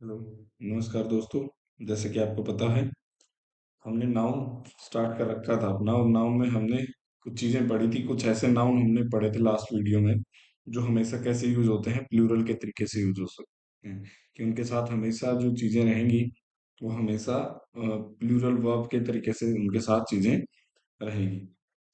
Hello. नमस्कार दोस्तों। जैसे कि आपको पता है, हमने नाउन स्टार्ट कर रखा था अपना, और नाउन में हमने कुछ चीज़ें पढ़ी थी। कुछ ऐसे नाउन हमने पढ़े थे लास्ट वीडियो में जो हमेशा कैसे यूज होते हैं, प्लूरल के तरीके से यूज हो सकते हैं। कि उनके साथ हमेशा जो चीज़ें रहेंगी वो हमेशा प्लूरल वर्ब के तरीके से उनके साथ चीज़ें रहेगी।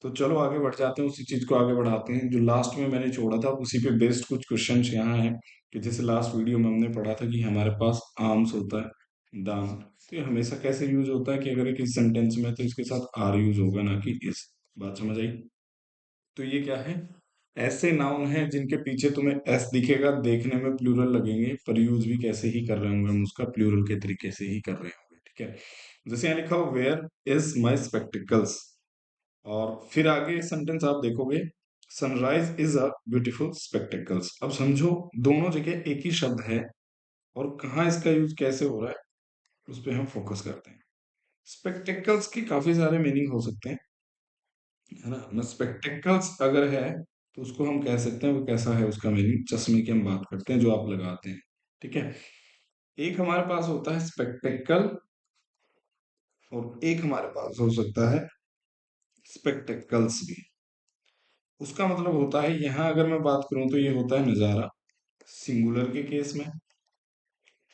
तो चलो आगे बढ़ जाते हैं, उसी चीज को आगे बढ़ाते हैं। जो लास्ट में मैंने छोड़ा था उसी पे बेस्ड कुछ क्वेश्चंस यहाँ हैं। कि जैसे लास्ट वीडियो में हमने पढ़ा था कि हमारे पास आर्म्स होता है, दाम। तो ये हमेशा कैसे यूज होता है कि अगर एक सेंटेंस में है तो इसके साथ आर यूज होगा, ना कि इस। बात समझ आई? तो ये क्या है? ऐसे नाउन हैं जिनके पीछे तुम्हें एस दिखेगा, देखने में प्लूरल लगेंगे, पर यूज भी कैसे ही कर रहे होंगे हम उसका, प्लूरल के तरीके से ही कर रहे होंगे। ठीक है। जैसे यहाँ लिखा हो, वेयर इज माई स्पेक्टिकल्स। और फिर आगे सेंटेंस आप देखोगे, sunrise is a beautiful spectacles. अब समझो, दोनों जगह एक ही शब्द है, और कहाँ इसका यूज कैसे हो रहा है उस पर हम फोकस करते हैं। स्पेक्टेकल्स के काफी सारे मीनिंग हो सकते हैं, है ना। ना स्पेक्टेकल्स अगर है तो उसको हम कह सकते हैं, वो कैसा है उसका मीनिंग, चश्मे की हम बात करते हैं जो आप लगाते हैं। ठीक है। एक हमारे पास होता है स्पेक्टेकल, और एक हमारे पास हो सकता है स्पेक्टेकल्स भी। उसका मतलब होता है, यहां अगर मैं बात करूं तो ये होता है नजारा, सिंगुलर के केस में।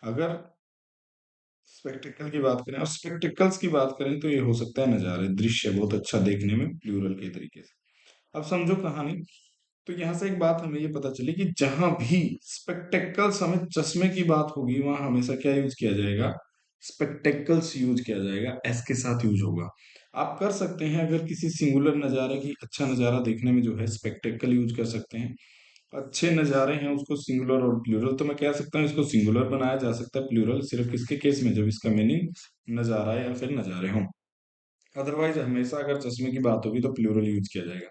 अगर स्पेक्टेकल की बात करें और स्पेक्टेकल्स की बात करें तो ये हो सकता है नजारे, दृश्य, बहुत अच्छा देखने में, प्लूरल के तरीके से। अब समझो कहानी। तो यहां से एक बात हमें ये पता चली कि जहां भी स्पेक्टेकल्स, हमें चश्मे की बात होगी, वहां हमेशा क्या यूज किया जाएगा? स्पेक्टेकल्स यूज किया जाएगा, एस के साथ यूज होगा। आप कर सकते हैं, अगर किसी सिंगुलर नजारे की, अच्छा नजारा देखने में जो है, स्पेक्टेकल यूज कर सकते हैं। अच्छे नज़ारे हैं उसको सिंगुलर और प्लूरल, तो मैं कह सकता हूँ इसको सिंगुलर बनाया जा सकता है, प्लूरल सिर्फ किसके केस में, जब इसका मीनिंग नज़ारा या फिर नज़ारे हों। अदरवाइज हमेशा अगर चश्मे की बात होगी तो प्लूरल यूज किया जाएगा।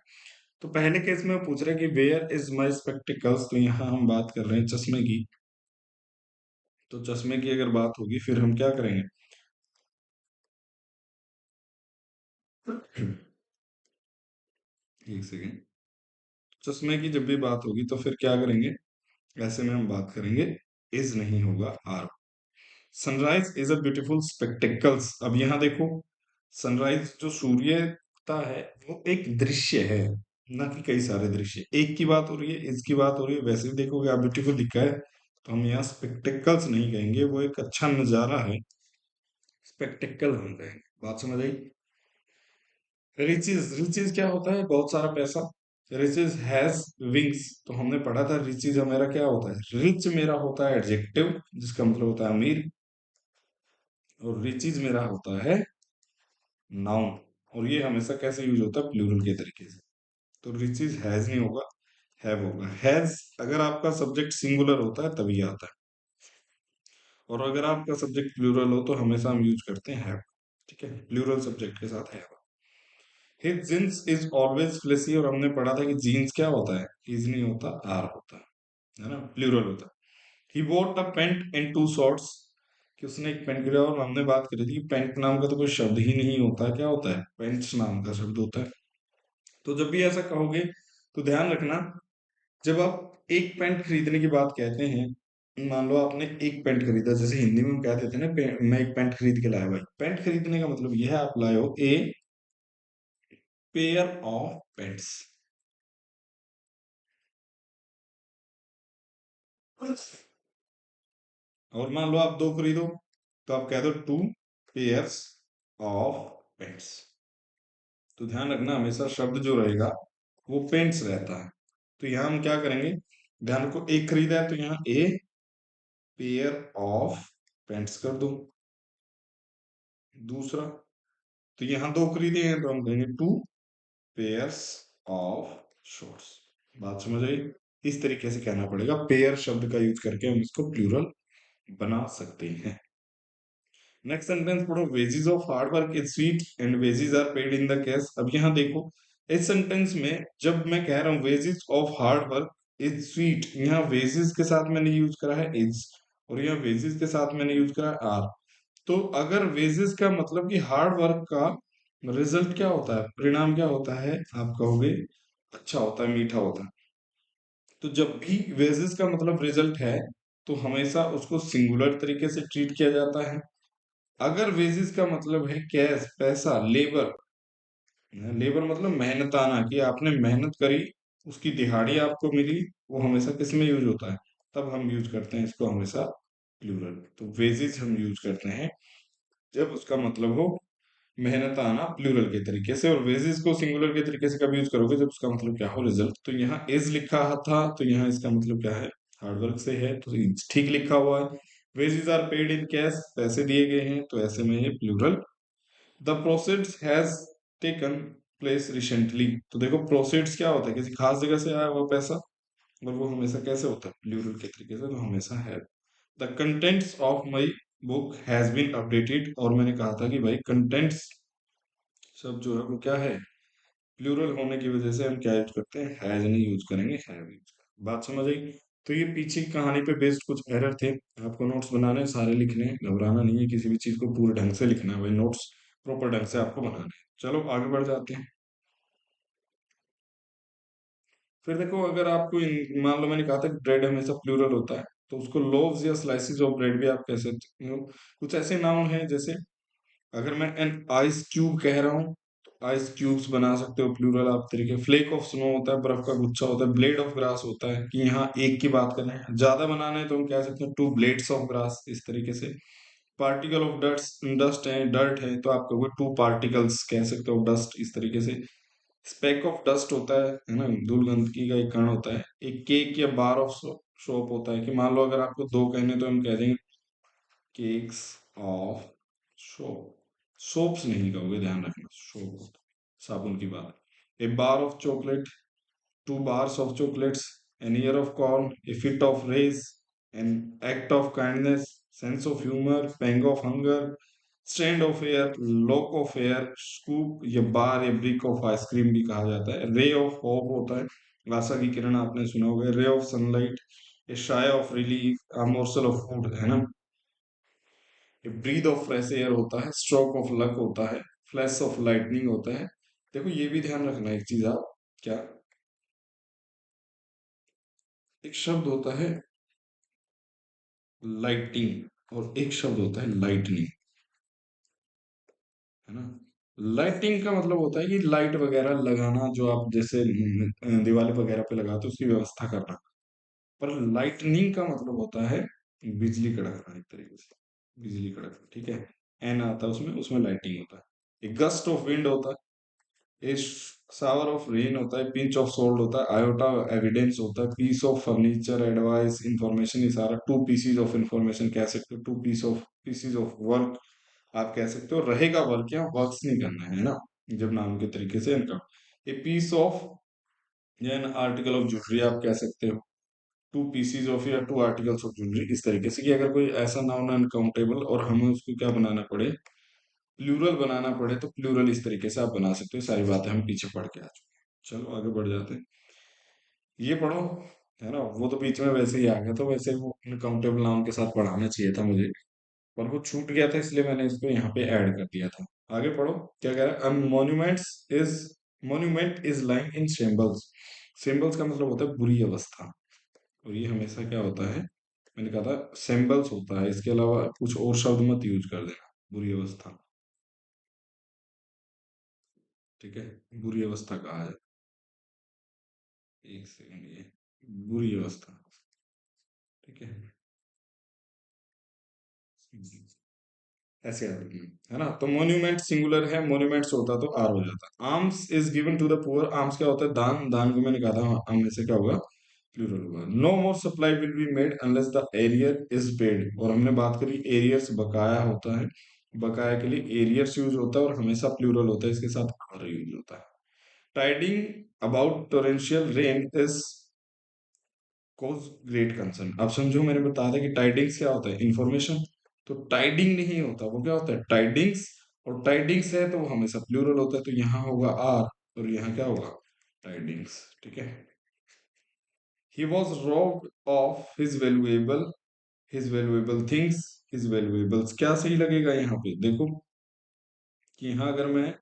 तो पहले केस में वो पूछ रहे हैं कि वेयर इज माई स्पेक्टिकल्स, तो यहाँ हम बात कर रहे हैं चश्मे की। तो चश्मे की अगर बात होगी फिर हम क्या करेंगे? एक सेकेंड। चश्मे की जब भी बात होगी तो फिर क्या करेंगे? ऐसे में हम बात करेंगे, इज नहीं होगा, are. Sunrise is a beautiful spectacles. अब यहाँ देखो, सनराइज जो सूर्यता है वो एक दृश्य है, ना कि कई सारे दृश्य। एक की बात हो रही है, इसकी बात हो रही है। वैसे भी देखोगे आप, ब्यूटीफुल लिखा है तो हम यहाँ स्पेक्टेकल्स नहीं कहेंगे, वो एक अच्छा नजारा है, स्पेक्टेकल हम कहेंगे। बात समझ आई? रिचेज, रिचेज क्या होता है? बहुत सारा पैसा। रिचेज हैज विंग्स, तो हमने पढ़ा था रिचेज हमारा क्या होता है? रिच मेरा होता है एडजेक्टिव, जिसका मतलब होता है अमीर। और रिचेज मेरा होता है नाउन। और ये हमेशा कैसे यूज होता है? प्लूरल के तरीके से। तो रिचेज हैज नहीं होगा, हैव होगा। हैज अगर आपका सब्जेक्ट सिंगुलर होता है तभी आता है, और अगर आपका सब्जेक्ट प्लूरल हो तो हमेशा हम यूज करते हैं हैव। ठीक है, प्लूरल सब्जेक्ट के साथ have. His jeans is always fleshy, और हमने पढ़ा था कि जीन्स क्या होता है? इज नहीं होता, आर होता है ना, प्लूरल होता है। He wore a pant into shorts, कि उसने एक पेंट गिरा। और हमने बात करी थी कि पेंट नाम का तो कोई शब्द ही नहीं होता, क्या होता है? पेंट्स नाम का शब्द होता है। तो जब भी ऐसा कहोगे तो ध्यान रखना, जब आप एक पेंट खरीदने की बात कहते हैं, मान लो आपने एक पेंट खरीदा, जैसे हिंदी में हम कहते थे ना, मैं एक पेंट खरीद के लाया भाई। पेंट खरीदने का मतलब यह है, आप लाए हो ए पेयर ऑफ पेंट्स। और मान लो आप दो खरीदो, तो आप कह दो टू पेयर्स ऑफ पेंट्स। तो ध्यान रखना, हमेशा शब्द जो रहेगा वो पेंट्स रहता है। तो यहां हम क्या करेंगे? ध्यान रखो, एक खरीदा है तो यहाँ ए पेयर ऑफ पेंट्स कर दो। दूसरा, तो यहाँ दो खरीदे हैं तो हम कहेंगे टू पेयर्स ऑफ शॉर्ट्स। बात समझ आई? इस तरीके से कहना पड़ेगा, पेयर शब्द का यूज करके हम इसको प्लूरल बना सकते हैं। नेक्स्ट सेंटेंस पढ़ो, wages of hard work is sweet and wages are paid in the cash. अब यहाँ देखो, इस सेंटेंस में जब मैं कह रहा हूँ wages of hard work is sweet, यहाँ वेजेस के साथ मैंने यूज करा है इज, और यहाँ वेजेस के साथ मैंने यूज करा है आर। तो अगर वेजेस का मतलब कि हार्ड वर्क का रिजल्ट क्या होता है, परिणाम क्या होता है, आप कहोगे अच्छा होता है, मीठा होता है। तो जब भी वेजेस का मतलब रिजल्ट है, तो हमेशा उसको सिंगुलर तरीके से ट्रीट किया जाता है। अगर वेजेस का मतलब है कैश, पैसा, लेबर, लेबर मतलब मेहनताना, कि आपने मेहनत करी, उसकी दिहाड़ी आपको मिली, वो हमेशा किस में यूज होता है? तब हम यूज करते हैं इसको हमेशा प्लूरल। तो वेजेस हम यूज करते हैं जब उसका मतलब हो मेहनत आना प्लूरल के तरीके से। और वेजेस को सिंगुलर के तरीके से कब यूज करोगे? जब उसका मतलब क्या हो, रिजल्ट। तो यहाँ इज लिखा था, तो यहाँ इसका मतलब क्या है? हार्डवर्क से है, तो ठीक लिखा हुआ है। Wages are paid in cash, पैसे दिए गए हैं, तो ऐसे में ये plural. The proceeds has taken place recently, तो देखो प्रोसीड्स क्या होता है? किसी खास जगह से आया हुआ पैसा, और वो हमेशा कैसे होता है? प्लूरल के तरीके से, तो हमेशा है। The contents of my book has been updated, और मैंने कहा था कि भाई कंटेंट्स सब जो है वो क्या है? प्लूरल होने की वजह से हम क्या यूज करते हैं? हैज नहीं यूज करेंगे, हैव यूज करेंगे। बात समझ आई? तो ये पीछे की कहानी पे बेस्ड कुछ एरर थे। आपको नोट्स बनाने हैं, सारे लिखने हैं, घबराना नहीं है, किसी भी चीज को पूरे ढंग से लिखना है भाई। नोट्स प्रॉपर ढंग से आपको बनाने हैं। चलो आगे बढ़ जाते हैं। फिर देखो, अगर आपको मान लो मैंने कहा था कि ब्रेड हमेशा प्लूरल होता है, तो उसको लोव्स या स्लाइसिस ऑफ ब्रेड भी आप कह सकते हो। कुछ ऐसे नाउन हैं, जैसे अगर मैं एन आइस क्यूब कह रहा हूँ, तो आइस क्यूब्स बना सकते हो प्लूरल आप तरीके। फ्लेक ऑफ स्नो होता है, बर्फ का गुच्छा होता है। ब्लेड ऑफ ग्रास होता है, कि यहाँ एक की बात करें, ज्यादा बनाना है तो हम कह सकते हैं टू ब्लेड्स ऑफ ग्रास, इस तरीके से। पार्टिकल ऑफ डस्ट, डस्ट है, डर्ट है, तो आप कहोगे टू पार्टिकल्स कह सकते हो डस्ट, इस तरीके से। स्पेक ऑफ डस्ट होता है ना, धूल गंदगी का एक कण होता है। एक केक या बार ऑफ सोप होता है, कि मान लो अगर आपको दो कहने, तो हम कह देंगे केक्स ऑफ सोप। सोप्स नहीं कहोगे, ध्यान रखना, सोप साबुन की बात। A bar of chocolate, two bars of chocolates, an ear of corn, a fit of rage, an act of kindness, sense of humor, pang of hunger, strand of hair, lock of hair, scoop या बार या brick of ice cream भी कहा जाता है। Ray of hope होता है, आशा की किरण, आपने सुना होगा। Ray of sunlight, A shy of relief, a morsel of food, है ना। ए ब्रीथ ऑफ फ्रेश एयर होता है। स्ट्रोक ऑफ लक होता है। फ्लैश ऑफ लाइटनिंग होता है। देखो ये भी ध्यान रखना एक चीज आप, क्या, एक शब्द होता है लाइटिंग, और एक शब्द होता है लाइटनिंग, है ना। लाइटिंग का मतलब होता है कि लाइट वगैरह लगाना, जो आप जैसे दिवाली वगैरह पे लगाते हो, उसकी व्यवस्था करना। पर लाइटनिंग का मतलब होता है बिजली कड़कना, एक तरीके से बिजली कड़कना, ठीक है। एन आता है उसमें, उसमें लाइटिंग होता है। एक गस्ट ऑफ विंड होता है। एक शावर ऑफ रेन होता है। पिंच ऑफ सोल्ट होता है। आयोटा एविडेंस होता है। Piece of furniture, advice, information, ये सारा। टू पीसीज ऑफ इंफॉर्मेशन कह सकते हो। टू पीसीज ऑफ वर्क आप कह सकते हो। रहेगा वर्क, या वर्क्स नहीं करना है ना, जब नाम के तरीके से इनका। ए पीस ऑफ या एन आर्टिकल ऑफ ज्वेलरी आप कह सकते हो। टू पीसीज ऑफ या टू आर्टिकल्स ऑफ ज्वेलरी, इस तरीके से। कि अगर कोई ऐसा नाउन है अनकाउंटेबल, और हमें उसको क्या बनाना पड़े, प्लूरल बनाना पड़े, तो प्लूरल इस तरीके से आप बना सकते हो। सारी बातें हम पीछे पढ़ के आ चुके हैं। चलो आगे बढ़ जाते हैं। ये पढ़ो, है ना। वो तो बीच में वैसे ही आ गया, तो वैसे वो अनकाउंटेबल नाउन के साथ पढ़ाना चाहिए था मुझे, पर वो छूट गया था, इसलिए मैंने इसको यहाँ पे ऐड कर दिया था। आगे पढ़ो, क्या कह रहा है? Is monument is lying in shambles. Shambles का मतलब होता है बुरी अवस्था, और ये हमेशा क्या होता है? मैंने कहा था सेम्बल्स होता है, इसके अलावा कुछ और शब्द मत यूज कर देना। बुरी अवस्था, ठीक है, बुरी अवस्था कहा है। एक सेकंड, ये बुरी अवस्था, ठीक है। ऐसे है ना। तो मोन्यूमेंट सिंगुलर है, मोन्यूमेंट्स होता तो आर हो जाता। Arms is given to the poor. Arms क्या होता है? दान। दान को मैंने कहा था, आर्म में से क्या होगा? प्लूरल होगा। No more supply will be made unless the arrear is paid, और हमने बात करी एरियर्स बकाया होता है। बकाया के लिए एरियर्स यूज होता है, और हमेशा प्लूरल होता है, इसके साथ आर यूज होता है। Tidying about torrential rain is cause great concern. अब समझो, मैंने बताया था कि टाइडिंग्स क्या होता है? इंफॉर्मेशन। तो टाइडिंग नहीं होता, वो क्या होता है? टाइडिंग्स। और टाइडिंग्स है तो वो हमेशा प्लूरल होता है, तो यहाँ होगा आर, और यहाँ क्या होगा? टाइडिंग्स, ठीक है। He was robbed of his valuable things, his valuables. क्या सही लगेगा यहाँ पे? देखो कि यहाँ अगर मैं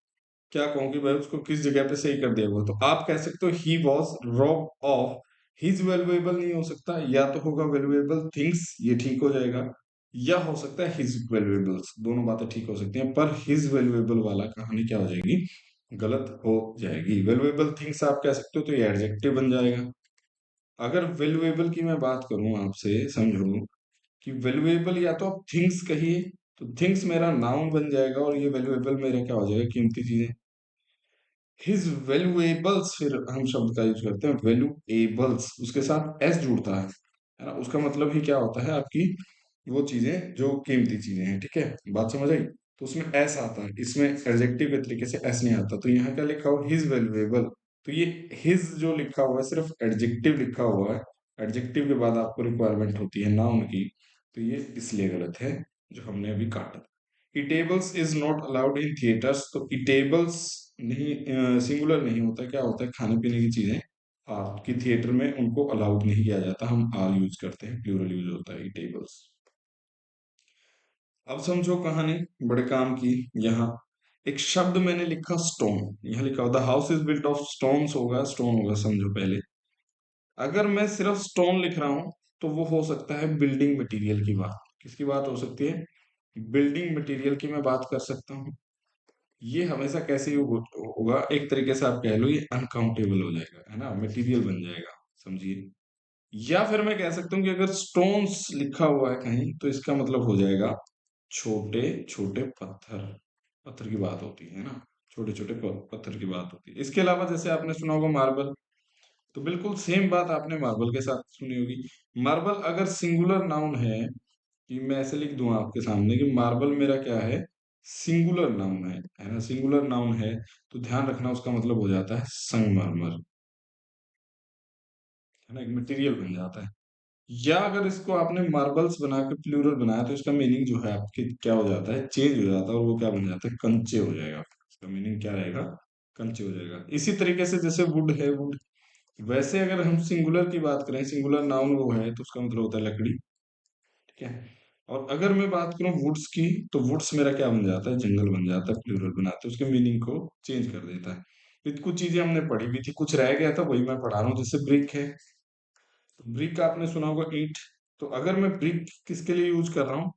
क्या कहूँ कि भाई उसको किस जगह पे सही कर दिया हुआ, तो आप कह सकते हो he was robbed of his valuable नहीं हो सकता, या तो होगा वैल्यूएबल थिंग्स, ये ठीक हो जाएगा, या हो सकता है हिज वैल्यूएबल्स, दोनों बातें ठीक हो सकती हैं, पर हिज वैल्यूएबल वाला कहानी क्या हो जाएगी, गलत हो जाएगी। वैल्यूएबल थिंग्स आप कह सकते हो तो ये एडजेक्टिव बन जाएगा। अगर वैल्यूएबल की मैं बात करूं आपसे, समझो कि वैल्यूएबल या तो आप थिंग्स कहिए, तो थिंग्स मेरा नाउन बन जाएगा और ये वैल्यूएबल मेरा क्या हो जाएगा, कीमती चीजें। हिज वैल्यूएबल्स, फिर हम शब्द का यूज करते हैं वैल्यूएबल्स, उसके साथ एस जुड़ता है ना, उसका मतलब ही क्या होता है, आपकी वो चीजें जो कीमती चीजें हैं, ठीक है, बात समझ आई। तो उसमें एस आता है, इसमें एडजेक्टिव के तरीके से एस नहीं आता, तो यहाँ क्या लिखा हुआ, हिज वैल्यूएबल। तो ये हिज जो लिखा हुआ है सिर्फ एडजेक्टिव लिखा हुआ है, एडजेक्टिव के बाद आपको रिक्वायरमेंट होती है नाउन की, तो ये इसलिए गलत है जो हमने अभी काटा। Eatables is not allowed in theatres, तो ईटेबल्स नहीं, सिंगुलर नहीं होता, क्या होता है, खाने पीने की चीजें आपकी थिएटर में उनको अलाउड नहीं किया जाता, हम आर यूज करते हैं, प्लूरल यूज होता है ईटेबल्स। अब समझो कहानी बड़े काम की। यहाँ एक शब्द मैंने लिखा स्टोन, यहाँ लिखा होता house is built of stones, होगा स्टोन होगा, समझो पहले। अगर मैं सिर्फ स्टोन लिख रहा हूं तो वो हो सकता है बिल्डिंग मटेरियल की बात, किसकी बात हो सकती है, बिल्डिंग मटेरियल की मैं बात कर सकता हूँ। ये हमेशा कैसे होगा, एक तरीके से आप कह लो ये अनकाउंटेबल हो जाएगा, है ना, मटेरियल बन जाएगा, समझिए। या फिर मैं कह सकता हूँ कि अगर स्टोन्स लिखा हुआ है कहीं तो इसका मतलब हो जाएगा छोटे छोटे पत्थर, पत्थर की बात होती है ना, छोटे छोटे पत्थर की बात होती है। इसके अलावा जैसे आपने सुना होगा मार्बल, तो बिल्कुल सेम बात आपने मार्बल के साथ सुनी होगी। मार्बल अगर सिंगुलर नाउन है, कि मैं ऐसे लिख दूं आपके सामने कि मार्बल मेरा क्या है, सिंगुलर नाउन है ना, सिंगुलर नाउन है, तो ध्यान रखना उसका मतलब हो जाता है संगमरमर, है ना, एक मटेरियल बन जाता है। या अगर इसको आपने मार्बल्स बना के प्लूरल बनाया तो इसका मीनिंग जो है आपके क्या हो जाता है, चेंज हो जाता है, और वो क्या बन जाता है, कंचे हो जाएगा, इसका मीनिंग क्या रहेगा, कंचे हो जाएगा। इसी तरीके से जैसे वुड है, वुड, वैसे अगर हम सिंगुलर की बात करें, सिंगुलर नाउन वो है तो उसका मतलब होता है लकड़ी, ठीक है। और अगर मैं बात करूं वुड्स की, तो वुड्स मेरा क्या बन जाता है, जंगल बन जाता है, प्लूरल बनाते हैं, उसके मीनिंग को चेंज कर देता है। तो कुछ चीजें हमने पढ़ी भी थी, कुछ रह गया था, वही मैं पढ़ा रहा हूँ। जैसे ब्रिक है, तो ब्रिक आपने सुना होगा ईंट, तो अगर मैं ब्रिक किसके लिए यूज कर रहा हूँ,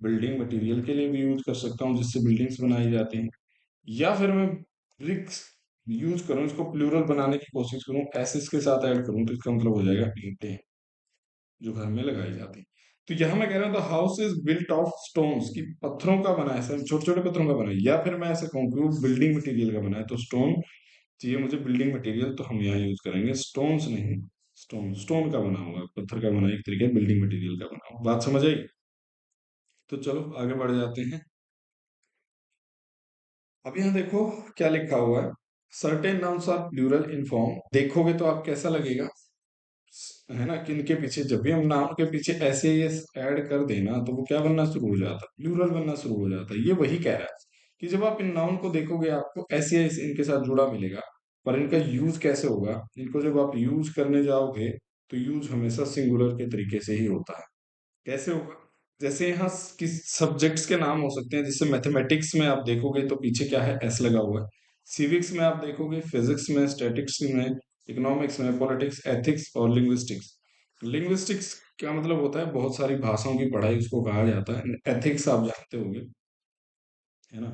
बिल्डिंग मटेरियल के लिए भी यूज कर सकता हूँ जिससे बिल्डिंग्स बनाई जाती हैं। या फिर मैं ब्रिक्स यूज करूँ, इसको प्लूरल बनाने की कोशिश करूँ, एसिस के साथ ऐड करूँ, तो इसका मतलब हो जाएगा ईंटें, जो घर में लगाई जाती है। तो यहां मैं कह रहा हूं the house is built of stones, की पत्थरों का बना है, सर छोटे छोटे पत्थरों का बना है। या फिर मैं ऐसे कहूँ कि वो बिल्डिंग मटेरियल का बना है, तो स्टोन चाहिए मुझे बिल्डिंग मटेरियल, तो हम यहाँ यूज करेंगे स्टोन्स नहीं, स्टोन, स्टोन का बना हुआ, पत्थर का बना, एक तरीके बिल्डिंग मटेरियल का बना हुआ, बात समझ आई। तो चलो आगे बढ़ जाते हैं। अब यहाँ देखो क्या लिखा हुआ है, certain nouns are plural in form, देखोगे तो आप कैसा लगेगा, है ना, किनके पीछे, जब भी हम नाउन के पीछे ऐसे ये ऐड कर देना तो वो क्या बनना शुरू हो जाता है, प्लूरल बनना शुरू हो जाता है। ये वही कह रहा है कि जब आप इन नाउन को देखोगे आपको ऐसे ऐसे इनके साथ जुड़ा मिलेगा, पर इनका यूज कैसे होगा, इनको जब आप यूज करने जाओगे तो यूज हमेशा सिंगुलर के तरीके से ही होता है। कैसे होगा, जैसे यहाँ किस सब्जेक्ट्स के नाम हो सकते हैं, जैसे मैथमेटिक्स में आप देखोगे तो पीछे क्या है, एस लगा हुआ है। सिविक्स में आप देखोगे, फिजिक्स में, स्टैटिक्स में, इकोनॉमिक्स में, पॉलिटिक्स, एथिक्स और लिंग्विस्टिक्स। लिंग्विस्टिक्स क्या मतलब होता है, बहुत सारी भाषाओं की पढ़ाई उसको कहा जाता है। एथिक्स आप जानते होंगे, है ना।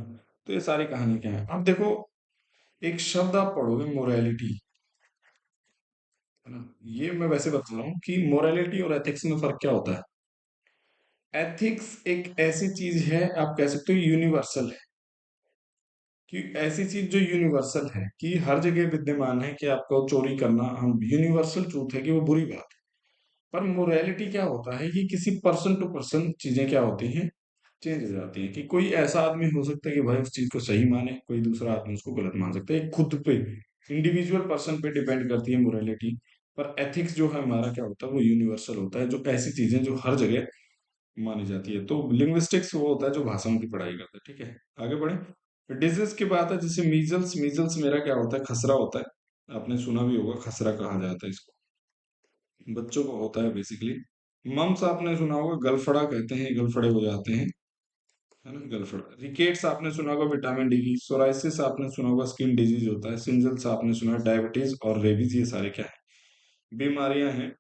तो ये सारी कहानी क्या है, अब देखो एक शब्द आप पढ़ोगे मोरालिटी, है ना। ये मैं वैसे बता रहा हूँ कि मोरालिटी और एथिक्स में फर्क क्या होता है। एथिक्स एक ऐसी चीज है, आप कह सकते हो यूनिवर्सल है, कि ऐसी चीज जो यूनिवर्सल है, कि हर जगह विद्यमान है, कि आपको चोरी करना, हम यूनिवर्सल ट्रूथ है कि वो बुरी बात है। पर मोरालिटी क्या होता है कि किसी पर्सन टू पर्सन चीजें क्या होती हैं, चेंज हो जाती है। कि कोई ऐसा आदमी हो सकता है कि भाई उस चीज को सही माने, कोई दूसरा आदमी उसको गलत मान सकता है, ये खुद पे, इंडिविजुअल पर्सन पे डिपेंड करती है मोरालिटी। पर एथिक्स जो है हमारा क्या होता है, वो यूनिवर्सल होता है, जो ऐसी चीजें जो हर जगह मानी जाती है। तो लिंग्विस्टिक्स वो होता है जो भाषाओं की पढ़ाई करता है, ठीक है। आगे बढ़े, डिजीज की बात है, जैसे मीजल्स, मीजल्स मेरा क्या होता है, खसरा होता है, आपने सुना भी होगा, खसरा कहा जाता है इसको, बच्चों को होता है बेसिकली। मम्स आपने सुना होगा, गलफड़ा कहते हैं, गलफड़े हो जाते हैं, है ना, गलफड़ा। रिकेट्स आपने सुना होगा, विटामिन डी की। सोराइसिस आपने सुना होगा, स्किन डिजीज होता है। सिंजल्स आपने सुना है, डायबिटीज और रेबीज, ये सारे क्या है, बीमारियां हैं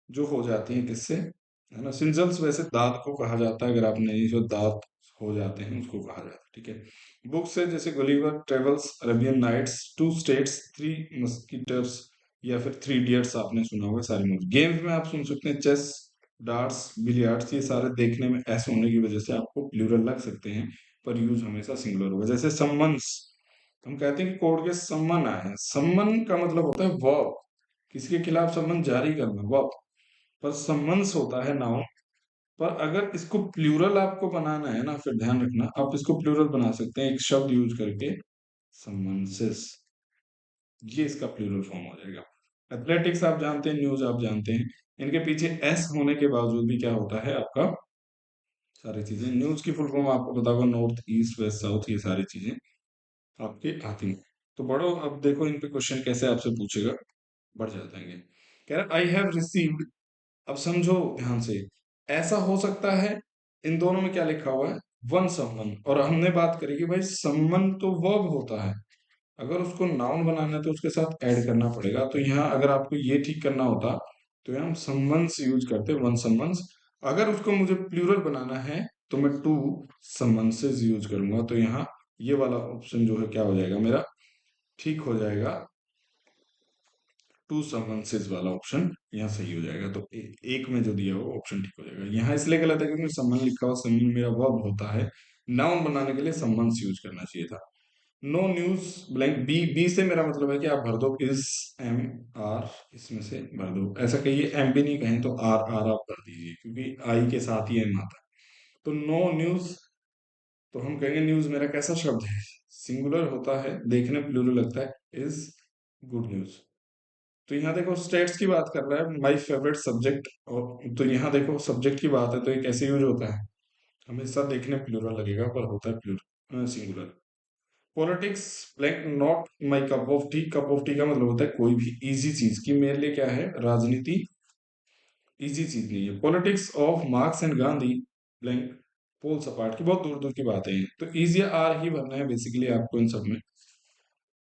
जो हो जाती हैं किससे, है ना। सिंजल्स वैसे दांत को कहा जाता है, अगर आपने ये जो दांत हो जाते हैं उसको कहा जाता है, ठीक है। बुक से जैसे Gulliver travels, Arabian nights, two states, three musketeers, या फिर थ्री इडियट्स आपने सुना होगा सारी मूवी। गेम्स में आप सुन सकते हैं चेस, डार्ट्स, बिलियर्ड्स, ये सारे देखने में ऐसे होने की वजह से आपको प्लूरल लग सकते हैं, पर यूज हमेशा सिंगुलर होगा। जैसे सम्मन्स, हम कहते हैं कि कोर्ट के सम्मन आए हैं, सम्मन का मतलब होता है वर्ब, किसी के खिलाफ सम्मन जारी करना, वर्ब। पर सम्मन्स होता है नाउन। पर अगर इसको प्लूरल आपको बनाना है ना, फिर ध्यान रखना, आप इसको प्लूरल बना सकते हैं एक शब्द यूज करके, सम्मन्सेस। ये इसका प्लूरल फॉर्म हो जाएगा। एथलेटिक्स आप जानते हैं, न्यूज आप जानते हैं, इनके पीछे एस होने के बावजूद भी क्या होता है आपका, सारी चीजें। न्यूज की फुल फॉर्म आपको पता होगा, नॉर्थ ईस्ट वेस्ट साउथ, ये सारी चीजें आपके आती हैं। तो बढ़ो, अब देखो इन पे क्वेश्चन कैसे आपसे पूछेगा, बढ़ जाते हैं। कह रहा आई हैव रिसीव्ड, अब समझो ध्यान से, ऐसा हो सकता है, इन दोनों में क्या लिखा हुआ है, वन सम्मन, और हमने बात करी कि भाई सम्मन तो वर्ब होता है, अगर उसको नाउन बनाना है तो उसके साथ ऐड करना पड़ेगा। तो यहाँ अगर आपको ये ठीक करना होता, तो यहाँ हम सम्मन्स यूज करते, वन सम्मन्स। अगर उसको मुझे प्लूरल बनाना है तो मैं टू सम्मन्सेस यूज करूंगा। तो यहाँ ये वाला ऑप्शन जो है क्या हो जाएगा मेरा, ठीक हो जाएगा, टू समन्सेज वाला ऑप्शन यहाँ सही हो जाएगा। तो एक में जो दिया हुआ ऑप्शन ठीक हो जाएगा। यहाँ इसलिए गलत है क्योंकि सम्मन लिखा हुआ, सम्मन मेरा वर्ब होता है, नाउन बनाने के लिए सम्मन्स यूज करना चाहिए था। No news blank, B, B से मेरा मतलब है कि आप भर दो इस, एम, आर, इसमें से भर दो। ऐसा कहिए, एम भी नहीं कहें तो आर, आर आप कर दीजिए, क्योंकि आई के साथ ही एम आता है। तो नो न्यूज, तो हम कहेंगे न्यूज मेरा कैसा शब्द है, सिंगुलर होता है, देखने प्लूरल लगता है, इज गुड न्यूज। तो यहाँ देखो स्टेट्स की बात कर रहा है, माय फेवरेट सब्जेक्ट, और तो यहाँ देखो सब्जेक्ट की बात है, तो ये कैसे यूज होता है, हमेशा देखने प्लूरल लगेगा, पर होता है plural, singular. Politics blank not my cup of tea, cup of tea का मतलब होता है कोई भी इजी चीज की मेरे लिए क्या है, राजनीति इजी चीज नहीं है। Politics of Marx and Gandhi blank poles apart की, बहुत दूर दूर की बातें हैं, तो इजी आर ही भरना है बेसिकली आपको इन सब में।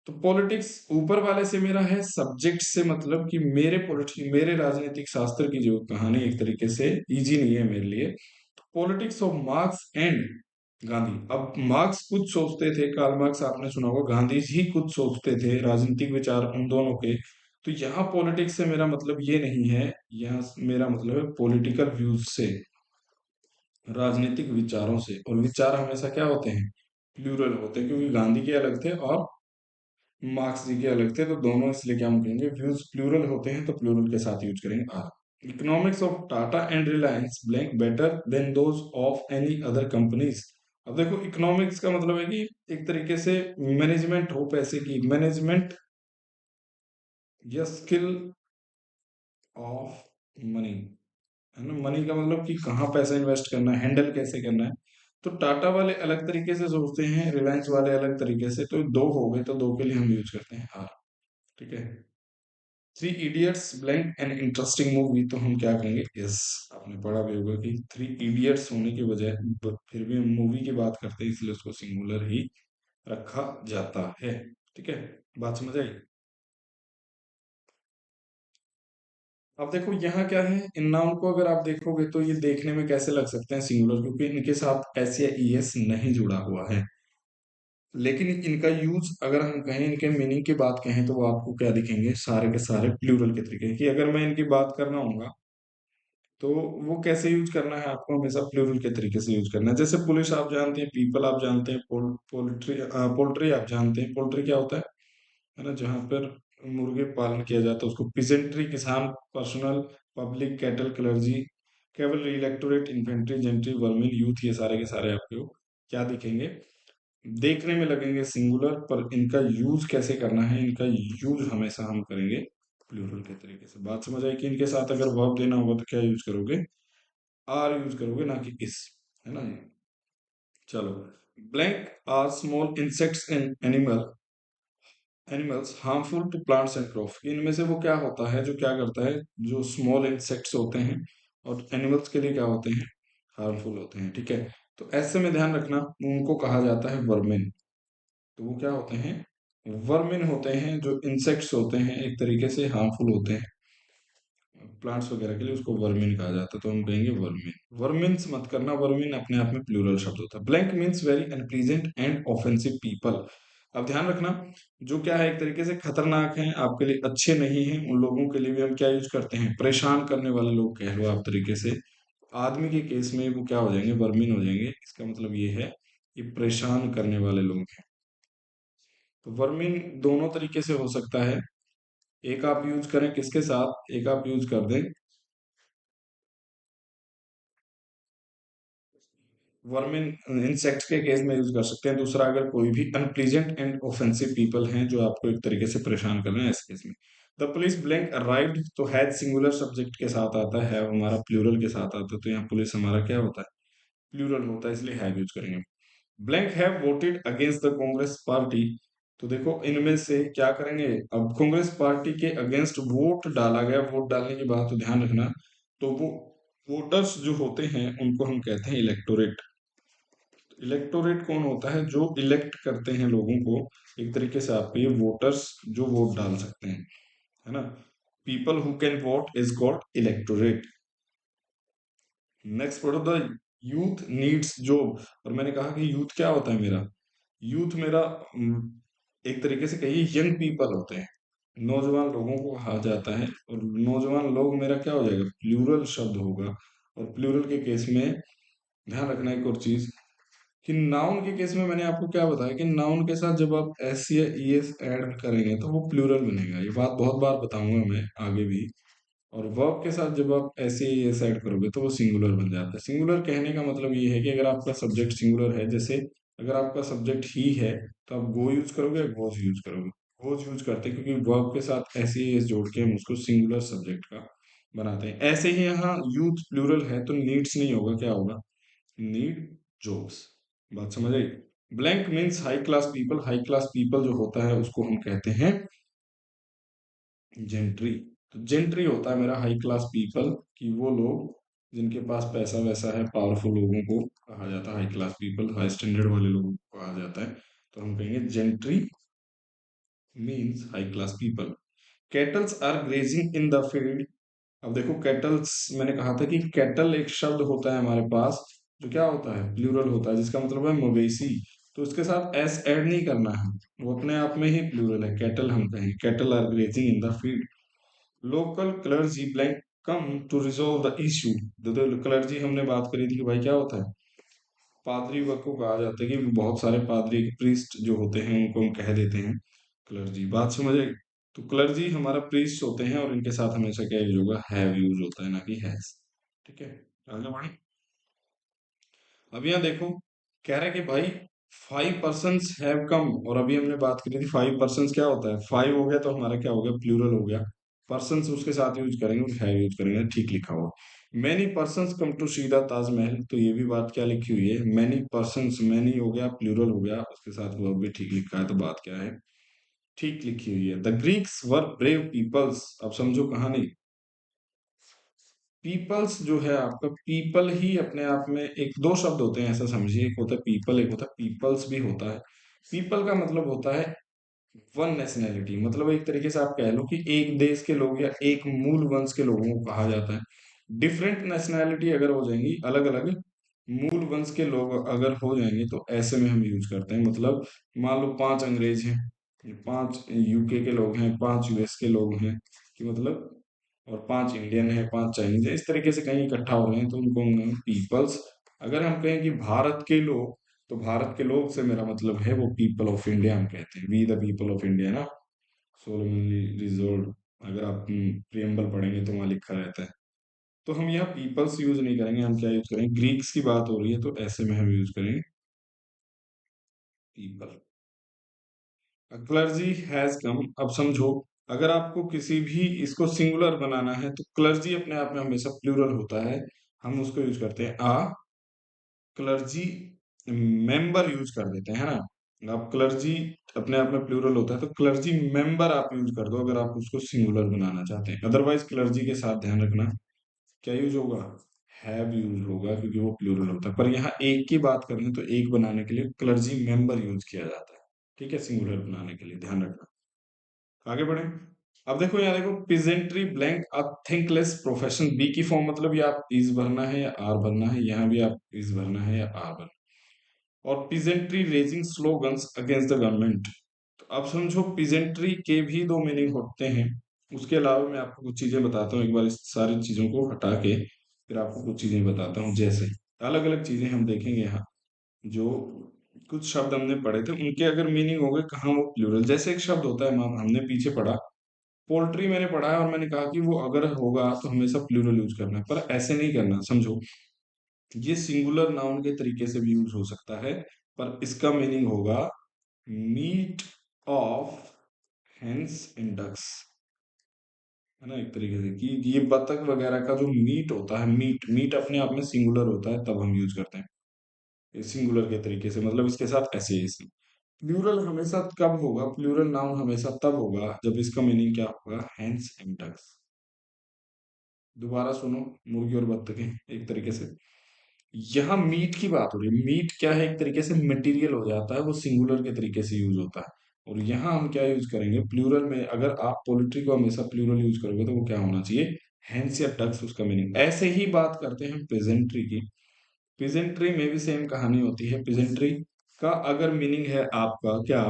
तो पॉलिटिक्स ऊपर वाले से मेरा है सब्जेक्ट से, मतलब कि मेरे पॉलिटिक्स, मेरे राजनीतिक शास्त्र की जो कहानी एक तरीके से इजी नहीं है मेरे लिए। Politics of Marx and Gandhi, अब मार्क्स कुछ सोचते थे, कार्ल मार्क्स आपने सुना होगा, गांधी जी कुछ सोचते थे, राजनीतिक विचार उन दोनों के। तो यहाँ पॉलिटिक्स से मेरा मतलब ये नहीं है, यहाँ मेरा मतलब है पॉलिटिकल व्यूज से, राजनीतिक विचारों से। और विचार हमेशा क्या होते हैं, प्लूरल होते हैं, क्योंकि गांधी के अलग थे और मार्क्स जी के अलग थे, तो दोनों इसलिए क्या हम कहेंगे, व्यूज प्लूरल होते हैं तो प्लूरल के साथ यूज करेंगे are. Economics of Tata and Reliance blank better than those of any other companies. अब देखो इकोनॉमिक्स का मतलब है कि एक तरीके से मैनेजमेंट हो पैसे की, मैनेजमेंट या स्किल ऑफ मनी, है ना। मनी का मतलब कि कहाँ पैसा इन्वेस्ट करना है, हैंडल कैसे करना है। तो टाटा वाले अलग तरीके से सोचते हैं, रिलायंस वाले अलग तरीके से, तो दो हो गए, तो दो के लिए हम यूज करते हैं आर, ठीक है। Three idiots blank an interesting movie, तो हम क्या कहेंगे, यस, आपने पढ़ा भी होगा कि थ्री इडियट्स होने के बजाय फिर भी हम मूवी की बात करते हैं, इसलिए उसको सिंगुलर ही रखा जाता है, ठीक है। बात समझ आई। अब देखो यहाँ क्या है, इन नाउन को अगर आप देखोगे तो ये देखने में कैसे लग सकते हैं सिंगुलर, क्योंकि इनके साथ एस या ई एस नहीं जुड़ा हुआ है। लेकिन इनका यूज अगर हम कहें, इनके मीनिंग की बात कहें, तो वो आपको क्या दिखेंगे, सारे के सारे प्लूरल के तरीके, कि अगर मैं इनकी बात करना होगा तो वो कैसे यूज करना है, आपको हमेशा प्लूरल के तरीके से यूज करना है। जैसे पुलिस आप जानते हैं, पीपल आप जानते हैं, पोल्ट्री, पोल्ट्री आप जानते हैं, पोल्ट्री क्या होता है ना, जहाँ पर मुर्गे पालन किया जाता है उसको पिजेंट्री, किसान, personal, public, cattle, clergy, cavalry, electorate, infantry, gentry, vermin, youth, ये सारे के सारे आपको क्या दिखेंगे, देखने में लगेंगे सिंगुलर, पर इनका यूज कैसे करना है, इनका यूज हमेशा हम करेंगे प्लूरल के तरीके से। बात समझ आई कि इनके साथ अगर वर्ब देना होगा तो क्या यूज करोगे, आर यूज करोगे, ना कि इस, है ना। चलो, blank are small insects and animals harmful to plants and crop, इनमें से वो क्या होता है जो क्या करता है, जो स्मॉल इंसेक्ट्स होते हैं और एनिमल्स के लिए क्या होते हैं, हार्मफुल होते हैं, ठीक है। तो ऐसे में ध्यान रखना, उनको कहा जाता है वर्मिन। तो वो क्या होते हैं, वर्मिन होते हैं, जो इंसेक्ट्स होते हैं, एक तरीके से हार्मफुल होते हैं। प्लांट्स वगैरह के लिए उसको वर्मिन कहा जाता है, तो हम कहेंगे वर्मिन। वर्मिन्स मत करना, वर्मिन अपने आप में प्लूरल शब्द होता है। Blank means very unpleasant and offensive people. अब ध्यान रखना, जो क्या है एक तरीके से खतरनाक है, आपके लिए अच्छे नहीं है, उन लोगों के लिए भी हम क्या यूज करते हैं, परेशान करने वाले लोग कह लो आप तरीके से। आदमी के केस में वो क्या हो जाएंगे, वर्मिन हो जाएंगे। इसका मतलब ये है कि परेशान करने वाले लोग हैं। तो वर्मिन दोनों तरीके से हो सकता है। एक आप यूज करें किसके साथ, एक आप यूज कर दें वर्मिन इंसेक्ट्स के केस में यूज कर सकते हैं। दूसरा, अगर कोई भी अनप्लीजेंट एंड ऑफेंसिव पीपल हैं जो आपको एक तरीके से परेशान कर रहे हैं, इस केस में। द पुलिस ब्लैंक अराइव्ड, तो हैज सिंगुलर सब्जेक्ट के साथ आता है, हमारा प्लूरल के साथ आता है, तो यहाँ पुलिस हमारा क्या होता है, प्लूरल होता है, इसलिए हैव यूज करेंगे। Blank have voted against the Congress party, तो देखो इनमें से क्या करेंगे, अब कांग्रेस पार्टी के अगेंस्ट वोट डाला गया, वोट डालने की बात तो ध्यान रखना। तो वो वोटर्स जो होते हैं उनको हम कहते हैं इलेक्टोरेट। इलेक्टोरेट कौन होता है, जो इलेक्ट करते हैं लोगों को, एक तरीके से आपके ये वोटर्स जो वोट डाल सकते हैं, है ना। People who can vote is called electorate. Next पढ़ो, द यूथ नीड्स जॉब। और मैंने कहा कि यूथ क्या होता है मेरा, यूथ मेरा एक तरीके से कहिए यंग पीपल होते हैं, नौजवान लोगों को कहा जाता है। और नौजवान लोग मेरा क्या हो जाएगा, प्लूरल शब्द होगा। और प्लूरल के केस में ध्यान रखना एक और चीज, कि नाउन के केस में मैंने आपको क्या बताया कि नाउन के साथ जब आप एस या ई एस ऐड करेंगे तो वो प्लूरल बनेगा। ये बात बहुत बार बताऊंगा मैं आगे भी। और वर्ब के साथ जब आप एस या ई एस ऐड करोगे तो वो सिंगुलर बन जाता है। सिंगुलर कहने का मतलब ये है कि अगर आपका सब्जेक्ट सिंगुलर है, जैसे अगर आपका सब्जेक्ट ही है तो आप गो यूज करोगे या गोज यूज करोगे। गोज यूज करते हैं क्योंकि वर्ब के साथ एस या एस जोड़ के हम उसको सिंगुलर सब्जेक्ट का बनाते हैं। ऐसे ही यहाँ यूथ प्लूरल है तो नीड्स नहीं होगा, क्या होगा, नीड जॉब्स। बात समझ आई। Blank means high class people, high class people जो होता है उसको हम कहते हैं जेंट्री। तो जेंट्री होता है मेरा हाई क्लास पीपल, कि वो लोग जिनके पास पैसा वैसा है, पावरफुल लोगों को कहा जाता है high class people, high standard वाले लोगों को कहा जाता है। तो हम कहेंगे gentry means high class people. Cattles are grazing in the field. अब देखो कैटल्स, मैंने कहा था कि कैटल एक शब्द होता है हमारे पास जो क्या होता है, प्लूरल होता है, जिसका मतलब है मवेशी। तो उसके साथ एस ऐड नहीं करना है, वो अपने आप में ही प्लूरल है, कैटल हम कहेंगे, cattle are grazing in the field. Local clergy blank come to resolve the issue. तो क्लर्जी हमने बात करी थी कि भाई क्या होता है, पादरी वर्ग को कहा जाता है, कि बहुत सारे पादरी प्रीस्ट जो होते हैं उनको हम कह देते हैं क्लर्जी। बात समझ आई। तो क्लर्जी हमारा प्रीस्ट होते हैं और इनके साथ हमेशा क्या यूज होगा, हैव यूज होता है, ना कि हैज। ठीक है, आगे बढ़े। अब यहाँ देखो, कह रहा है कि भाई 5 पर्सन्स हैव कम, और अभी हमने बात करी थी 5 पर्सन्स क्या होता है, 5 हो गया तो हमारा क्या हो गया, प्लूरल हो गया। पर्सन्स उसके साथ यूज करेंगे और हैव यूज करेंगे, ठीक लिखा हुआ। Many persons come to see the Taj Mahal, तो ये भी बात क्या लिखी हुई है, मैनी पर्सन्स, मैनी हो गया प्लूरल हो गया, उसके साथ वो भी ठीक लिखा है, तो बात क्या है, ठीक लिखी हुई है। The Greeks were brave peoples. अब समझो कहानी, पीपल्स जो है आपका, पीपल ही अपने आप में एक दो शब्द होते हैं ऐसा समझिए, एक होता है पीपल, एक होता है पीपल्स भी होता है। पीपल का मतलब होता है वन नेशनैलिटी, मतलब एक तरीके से आप कह लो कि एक देश के लोग या एक मूल वंश के लोगों को कहा जाता है। डिफरेंट नेशनैलिटी अगर हो जाएंगी, अलग अलग मूल वंश के लोग अगर हो जाएंगे तो ऐसे में हम यूज करते हैं। मतलब मान लो 5 अंग्रेज हैं, 5 यूके के लोग हैं, 5 यूएस के लोग हैं, कि मतलब, और 5 इंडियन है, 5 चाइनीज है, इस तरीके से कहीं इकट्ठा हो रहे हैं तो उनको हम पीपल्स। अगर हम कहें कि भारत के लोग, तो भारत के लोग से मेरा मतलब है वो पीपल ऑफ इंडिया हम कहते हैं, we the people of India ना, सोलोमनली रिजर्व्ड। अगर आप प्रियम्बल पढ़ेंगे तो वहां लिखा रहता है। तो हम यहाँ पीपल्स यूज नहीं करेंगे, हम क्या यूज करेंगे, ग्रीक्स की बात हो रही है तो ऐसे में हम यूज करेंगे पीपल। Clergy has come. अब समझो, अगर आपको किसी भी इसको सिंगुलर बनाना है तो क्लर्जी अपने आप में हमेशा प्लूरल होता है, हम उसको यूज करते हैं आ क्लर्जी मेंबर यूज कर देते हैं, है ना। आप क्लर्जी अपने आप में प्लूरल होता है तो क्लर्जी मेंबर आप यूज कर दो अगर आप उसको सिंगुलर बनाना चाहते हैं। अदरवाइज क्लर्जी के साथ ध्यान रखना क्या यूज होगा, हैव यूज होगा, क्योंकि वो प्लूरल होता है। पर यहाँ एक की बात करें तो एक बनाने के लिए क्लर्जी मेंबर यूज किया जाता है, ठीक है, सिंगुलर बनाने के लिए ध्यान रखना। आगे बढ़े। अब देखो यहाँ देखो, पिजेंट्री ब्लैंक अ थिंकलेस प्रोफेशन, बी की फॉर्म मतलब या आप इज भरना है या आर भरना है, यहाँ भी आप इज भरना है या आर भरना है। और peasantry raising slogans against the government. तो अब समझो पिजेंट्री के भी दो मीनिंग होते हैं। उसके अलावा मैं आपको कुछ चीजें बताता हूँ, एक बार इस सारी चीजों को हटा के फिर आपको कुछ चीजें बताता हूँ। जैसे अलग अलग चीजें हम देखेंगे यहाँ, जो कुछ शब्द हमने पढ़े थे उनके अगर मीनिंग हो गए कहाँ वो प्लूरल। जैसे एक शब्द होता है, हमने पीछे पढ़ा पोल्ट्री, मैंने पढ़ा है और मैंने कहा कि वो अगर होगा तो हमेशा प्लूरल यूज करना है, पर ऐसे नहीं करना। समझो, ये सिंगुलर नाउन के तरीके से भी यूज हो सकता है, पर इसका मीनिंग होगा meat of hens in ducks, है ना, एक तरीके से कि ये बतख वगैरह का जो मीट होता है, मीट मीट अपने आप में सिंगुलर होता है तब हम यूज करते हैं ये सिंगुलर के तरीके से, मतलब इसके साथ ऐसे ही इसमें। प्लूरल हमेशा कब होगा, प्लूरल नाउन हमेशा तब होगा जब इसका मीनिंग क्या होगा, हेंस एंड डक्स। दोबारा सुनो, मुर्गी और बत्तखें एक तरीके से। यहाँ मीट की बात हो रही है, मीट क्या है, एक तरीके से मटेरियल हो जाता है, वो सिंगुलर के तरीके से यूज होता है। और यहाँ हम क्या यूज करेंगे प्लूरल में, अगर आप पोल्ट्री को हमेशा प्लूरल यूज करोगे तो वो क्या होना चाहिए, हैंस या डक्स उसका मीनिंग। ऐसे ही बात करते हैं पेजेंट्री की। पेजेंट्री में भी सेम कहानी होती है। पेजेंट्री का अगर मीनिंग है आपका क्या,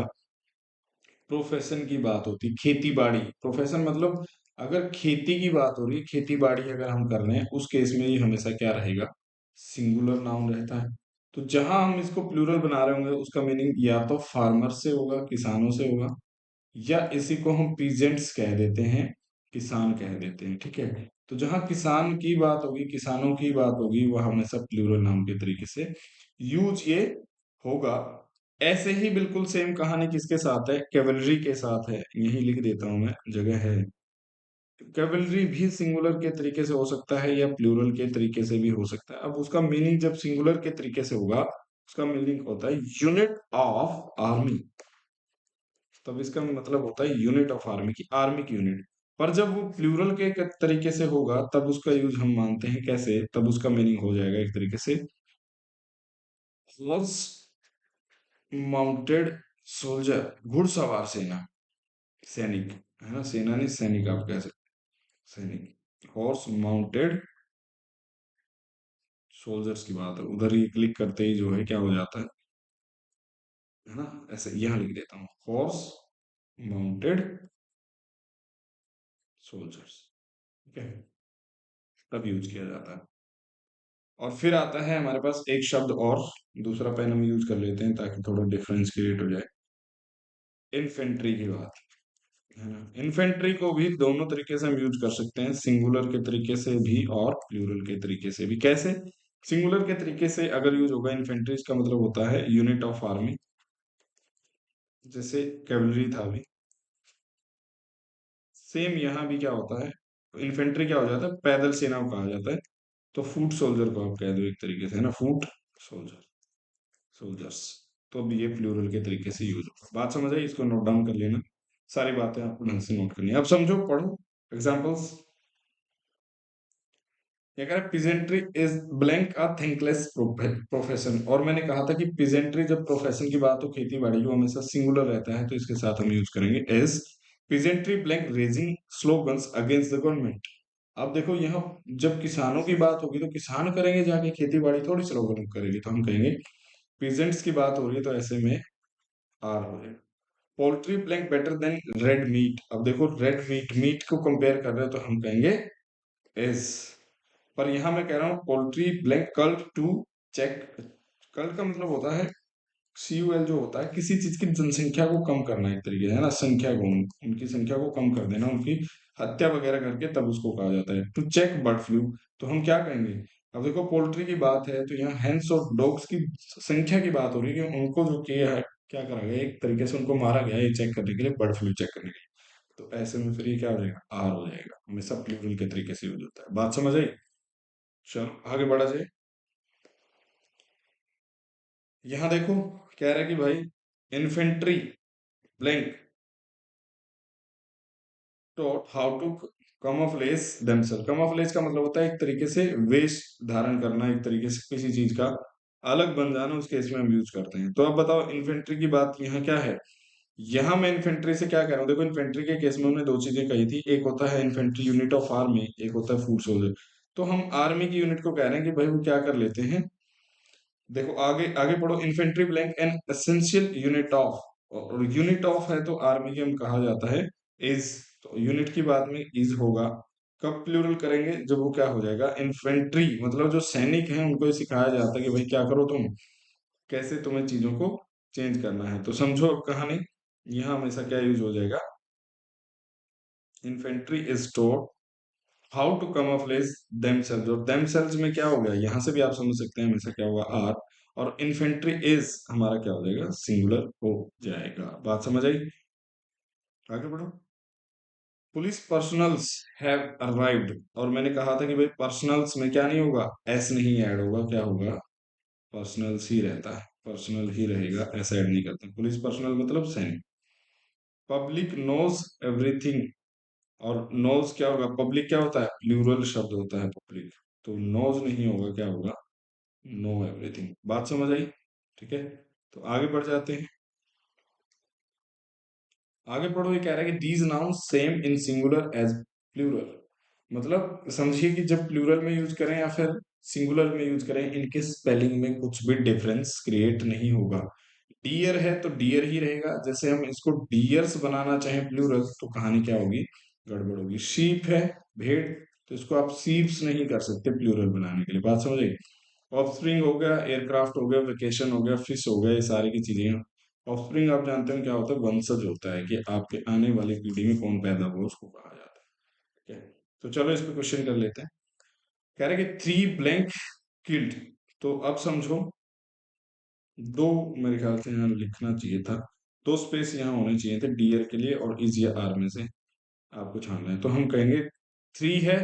प्रोफेशन की बात होती, खेती बाड़ी, प्रोफेशन मतलब अगर खेती की बात हो रही है, खेती बाड़ी अगर हम कर रहे हैं उस केस में ये हमेशा क्या रहेगा, सिंगुलर नाउन रहता है। तो जहां हम इसको प्लूरल बना रहे होंगे उसका मीनिंग या तो फार्मर से होगा, किसानों से होगा, या इसी को हम पीजेंट्स कह देते हैं, किसान कह देते हैं, ठीक है। तो जहां किसान की बात होगी, किसानों की बात होगी, वह हमेशा प्लूरल नाउन के तरीके से यूज ये होगा। ऐसे ही बिल्कुल सेम कहानी किसके साथ है, कैवलरी के साथ है। यही लिख देता हूं मैं, जगह है। कैवलरी भी सिंगुलर के तरीके से हो सकता है या प्लूरल के तरीके से भी हो सकता है। अब उसका मीनिंग जब सिंगुलर के तरीके से होगा, उसका मीनिंग होता है यूनिट ऑफ आर्मी। तब इसका मतलब होता है यूनिट ऑफ आर्मी की, आर्मी की यूनिट। पर जब वो प्लूरल के तरीके से होगा तब उसका यूज हम मानते हैं कैसे, तब उसका मीनिंग हो जाएगा एक तरीके से हॉर्स माउंटेड सोल्जर, घुड़सवार सेना, सैनिक, है ना, सेना नहीं सैनिक आप कह सकते, सैनिक। हॉर्स माउंटेड सोल्जर्स की बात है, उधर ही क्लिक करते ही जो है क्या हो जाता है ना, ऐसे यहां लिख देता हूँ हॉर्स माउंटेड सोल्जर्स, ठीक है, तब यूज किया जाता है। और फिर आता है हमारे पास एक शब्द और, दूसरा पेन हम यूज कर लेते हैं ताकि थोड़ा डिफरेंस क्रिएट हो जाए। इन्फेंट्री की बात है ना, इन्फेंट्री को भी दोनों तरीके से हम यूज कर सकते हैं, सिंगुलर के तरीके से भी और प्लूरल के तरीके से भी। कैसे, सिंगुलर के तरीके से अगर यूज होगा इन्फेंट्री, इसका मतलब होता है यूनिट ऑफ आर्मी, जैसे कैवलरी था अभी। सेम यहाँ भी क्या होता है, इन्फेंट्री क्या हो जाता है, पैदल सेना को कहा जाता है। तो फूट सोल्जर को आप कह दो एक तरीके से, है ना, फूट सोल्जर, सोल्जर्स। तो अब ये प्लूरल के तरीके से यूज होगा। बात समझ आई, इसको नोट डाउन कर लेना, सारी बातें आपको ढंग से नोट करनी है। अब समझो, पढ़ो एग्जांपल्स। ये कह रहा है peasantry is blank a थिंकलेस profession. और मैंने कहा था कि पिजेंट्री जब प्रोफेशन की बात हो खेती बाड़ी को हमेशा सिंगुलर रहता है, तो इसके साथ हम यूज करेंगे as peasantry blank raising slogans against the government. अब देखो यहाँ जब किसानों की बात होगी तो किसान करेंगे जाके खेती बाड़ी, थोड़ी स्लोगन करेंगे, तो हम कहेंगे पीजेंट्स की बात हो रही है तो ऐसे में आर हो जाएगा। Poultry blank better then red meat. अब देखो रेड मीट, मीट को कंपेयर कर रहे हैं तो हम कहेंगे एस। पर यहां मैं कह रहा हूं poultry blank cult to check. Cult का मतलब होता है CUL, जो होता है किसी चीज की जनसंख्या को कम करना, एक तरीके से, है ना, संख्या को, उनकी संख्या को कम कर देना, उनकी हत्या वगैरह करके, तब उसको कहा जाता है टू चेक बर्ड फ्लू। तो हम क्या कहेंगे, अब देखो पोल्ट्री की बात है तो यहाँ हेंस और डॉग्स की संख्या की बात हो रही है कि उनको जो किया है, क्या करा गया, एक तरीके से उनको मारा गया ये चेक करने के लिए, बर्ड फ्लू चेक करने के लिए। तो ऐसे में फिर ये क्या हो जाएगा, आर हो जाएगा, हमेशा प्लूरल के तरीके से यूज होता है। बात समझ आई, चलो आगे बढ़ा जाए। यहाँ देखो, कह रहा है कि भाई infantry blank taught how to camouflage themselves. Camouflage का मतलब होता है एक तरीके से वेश धारण करना, एक तरीके से किसी चीज का अलग बन जाना, उस केस में हम यूज करते हैं। तो अब बताओ इन्फेंट्री की बात यहाँ क्या है, यहाँ मैं इन्फेंट्री से क्या कह रहा हूँ, देखो इन्फेंट्री के केस में हमने दो चीजें कही थी, एक होता है इन्फेंट्री यूनिट ऑफ आर्मी, एक होता है फूड सोल्जर। तो हम आर्मी की यूनिट को कह रहे हैं कि भाई वो क्या कर लेते हैं। देखो आगे आगे पढ़ो, infantry blank an essential unit of, और यूनिट ऑफ है तो आर्मी की हम कहा जाता है इज, तो यूनिट की बात में इज होगा। कब प्लूरल करेंगे, जब वो क्या हो जाएगा इन्फेंट्री, मतलब जो सैनिक हैं उनको ये सिखाया जाता है कि भाई क्या करो तुम, कैसे तुम्हें चीजों को चेंज करना है। तो समझो अब कहानी, यहाँ हमेशा क्या यूज हो जाएगा, infantry is taught how to come of less themselves, और देमसेल्व्स में क्या हो गया, यहां से भी आप समझ सकते हैं हमेशा क्या होगा आर, और इन्फेंट्री इज हमारा क्या हो जाएगा सिंगुलर हो जाएगा। बात समझ आई, आगे बढ़ो। पुलिस पर्सनल्स हैव अराइव्ड, और मैंने कहा था कि भाई पर्सनल्स में क्या नहीं होगा, एस नहीं ऐड होगा, क्या होगा पर्सनल्स ही रहता है, पर्सनल ही रहेगा, ऐसा ऐड नहीं करते। पुलिस पर्सनल मतलब सैनिक। पब्लिक नोज एवरीथिंग, और नोज क्या होगा, पब्लिक क्या होता है प्लूरल शब्द होता है पब्लिक, तो नोज नहीं होगा, क्या होगा नो एवरीथिंग। बात समझ आई, ठीक है। तो आगे बढ़ जाते हैं, आगे पढ़ो, ये कह रहा है कि these noun same in singular as plural, मतलब समझिए कि जब प्लूरल में यूज करें या फिर सिंगुलर में यूज करें, इनके स्पेलिंग में कुछ भी डिफरेंस क्रिएट नहीं होगा। डियर है तो डियर ही रहेगा, जैसे हम इसको डियर्स बनाना चाहें प्लूरल तो कहानी क्या होगी, गड़बड़ होगी। शीप है, भेड़, तो इसको आप सीप्स नहीं कर सकते प्लूरल बनाने के लिए। बात समझ आई। ऑफस्प्रिंग हो गया, एयरक्राफ्ट हो गया, वेकेशन हो गया, फिश हो गया, ये सारी की चीजें हैं। ऑफस्प्रिंग आप जानते हैं क्या होता है, वंशज होता है, कि आपके आने वाली पीढ़ी में कौन पैदा हुआ उसको कहा जाता है, ठीक है। तो चलो इस पे क्वेश्चन कर लेते हैं। कह रहे कि थ्री ब्लैंक किल्ड, तो अब समझो दो, मेरे ख्याल से यहाँ लिखना चाहिए था, दो स्पेस यहाँ होने चाहिए थे डियर के लिए और इज या आर में से आपको छानना है। तो हम कहेंगे थ्री है,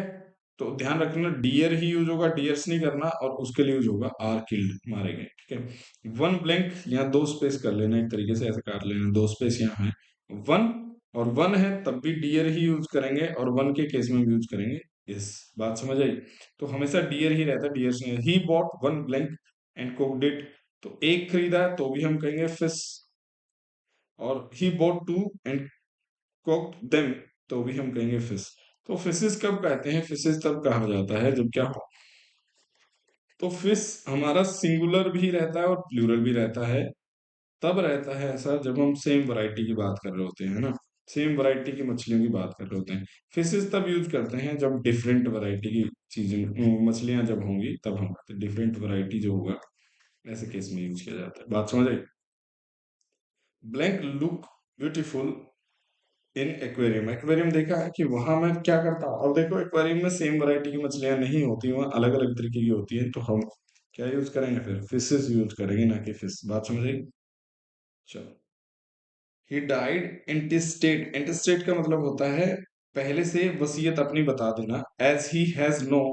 तो ध्यान रखना डियर ही यूज होगा, डियर्स नहीं करना, और उसके लिए यूज होगा आर किल्ड, मारे गए, ठीक है। वन ब्लैंक, यहाँ दो स्पेस कर लेना, एक तरीके से ऐसे काट लेना, दो स्पेस यहाँ है, वन, और वन है तब भी डियर ही यूज करेंगे, और वन के केस में भी यूज करेंगे इस। बात समझ आई। तो हमेशा डियर ही रहता है, डियर्स नहीं। He bought one blank and cooked it, तो एक खरीदा है तो भी हम कहेंगे फिश, और he bought two and cooked them, तो भी हम कहेंगे फिश। तो फिशेस कब कहते हैं, फिशेस तब कहा जाता है जब क्या हो, तो फिश हमारा सिंगुलर भी रहता है और प्लूरल भी रहता है। तब रहता है ऐसा जब हम सेम वैरायटी की बात कर रहे होते हैं, है ना, सेम वैरायटी की मछलियों की बात कर रहे होते हैं। फिशेस तब यूज करते हैं जब डिफरेंट वैरायटी की चीजें, मछलियां जब होंगी तब हम करते हैं, डिफरेंट वैरायटी जो होगा ऐसे केस में यूज किया जाता है। बात समझ आई। Blank look beautiful in aquarium, aquarium देखा है कि वहां मैं क्या करता हूँ, अब देखो एक्वेरियम में सेम वैरायटी की मछलियां नहीं होती, वहाँ अलग अलग तरीके की होती है, तो हम क्या यूज करेंगे, फिर फिशेस यूज करेंगे ना कि फिश। बात समझ आई। चलो, ही डाइड इंटेस्टेट, इंटेस्टेट का मतलब होता है पहले से वसीयत अपनी बता देना, एज ही हैज नो,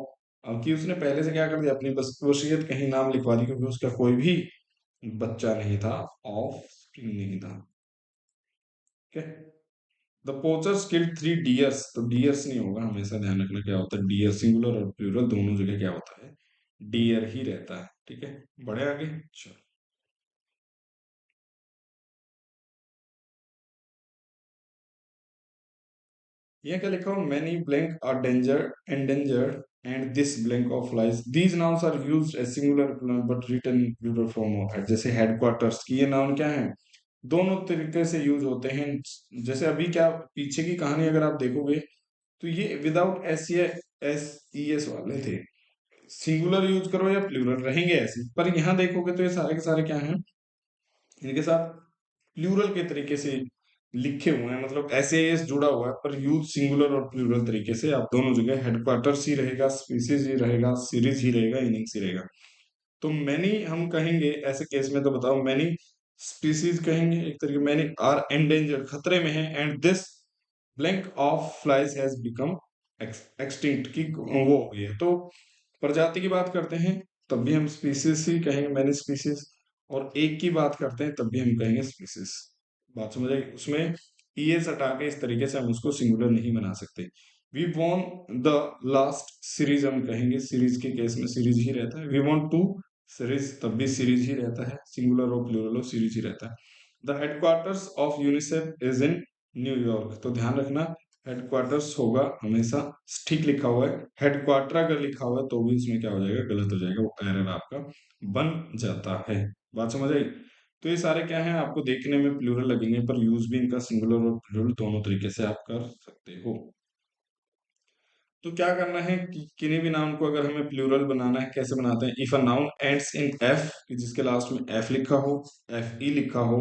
कि उसने पहले से क्या कर दिया, अपनी बस वसीयत कहीं नाम लिखवा दी, क्योंकि उसका कोई भी बच्चा नहीं था, ऑफ नहीं था, ठीक है। The poachers killed three dears, तो डियर्स नहीं होगा, हमेशा ध्यान रखना क्या होता है, डियर सिंगुलर और प्लूरल दोनों जगह क्या होता है, डियर ही रहता है, ठीक है। बढ़े आगे, चलो। ये क्या लिखा हो, many blank are danger endangered and this blank of lies, these nouns are used as singular but written in plural form of head, जैसे हेडक्वार्टर्स की ये नाउन क्या है, दोनों तरीके से यूज होते हैं। जैसे अभी क्या पीछे की कहानी अगर आप देखोगे तो ये without S, S E S वाले थे, सिंगुलर यूज करो या प्लूरल रहेंगे ऐसे, पर यहाँ देखोगे तो ये सारे के सारे क्या हैं, इनके साथ प्लूरल के तरीके से लिखे हुए हैं, मतलब ऐसे एस जुड़ा हुआ है, पर यूज सिंगुलर और प्लूरल तरीके से। आप दोनों जगह हेडक्वार्टर्स ही रहेगा, स्पीसीज ही रहेगा, सीरीज ही रहेगा, इनिंग्स ही रहेगा। तो मैनी हम कहेंगे ऐसे केस में, तो बताओ मैनी स्पीसीज कहेंगे एक तरीके, मैनी आर एंडेंजर्ड खतरे में है, and this blank of flies has become extinct की वो हो गई है। तो प्रजाति की बात करते हैं तब भी हम स्पीसीज ही कहेंगे, मैनी स्पीसीज, और एक की बात करते हैं तब भी हम कहेंगे स्पीसीज। बात समझ आई। उसमें ईएस हटा के इस तरीके से हम उसको सिंगुलर नहीं बना सकते। We won the last series हम कहेंगे, सीरीज के केस में सीरीज ही रहता है। वी वॉन्ट टू सीरीज, तब भी सीरीज ही रहता है, सिंगुलर और प्लूरल हो सीरीज ही रहता है। The headquarters of UNICEF is in New York. तो ध्यान रखना, हेडक्वार्टर्स होगा हमेशा, ठीक लिखा हुआ है। हेडक्वार्टर अगर लिखा हुआ है तो भी उसमें क्या हो जाएगा, गलत हो जाएगा, वो एरर आपका बन जाता है। बात समझ आई? तो ये सारे क्या है, आपको देखने में प्लूरल लगेंगे, पर यूज भी इनका सिंगुलर और प्लूरल दोनों तरीके से आप कर सकते हो। तो क्या करना है कि किन्हीं भी नाउन को अगर हमें प्लूरल बनाना है, कैसे बनाते हैं? If a noun ends in F, जिसके लास्ट में एफ लिखा हो, एफ ई लिखा हो,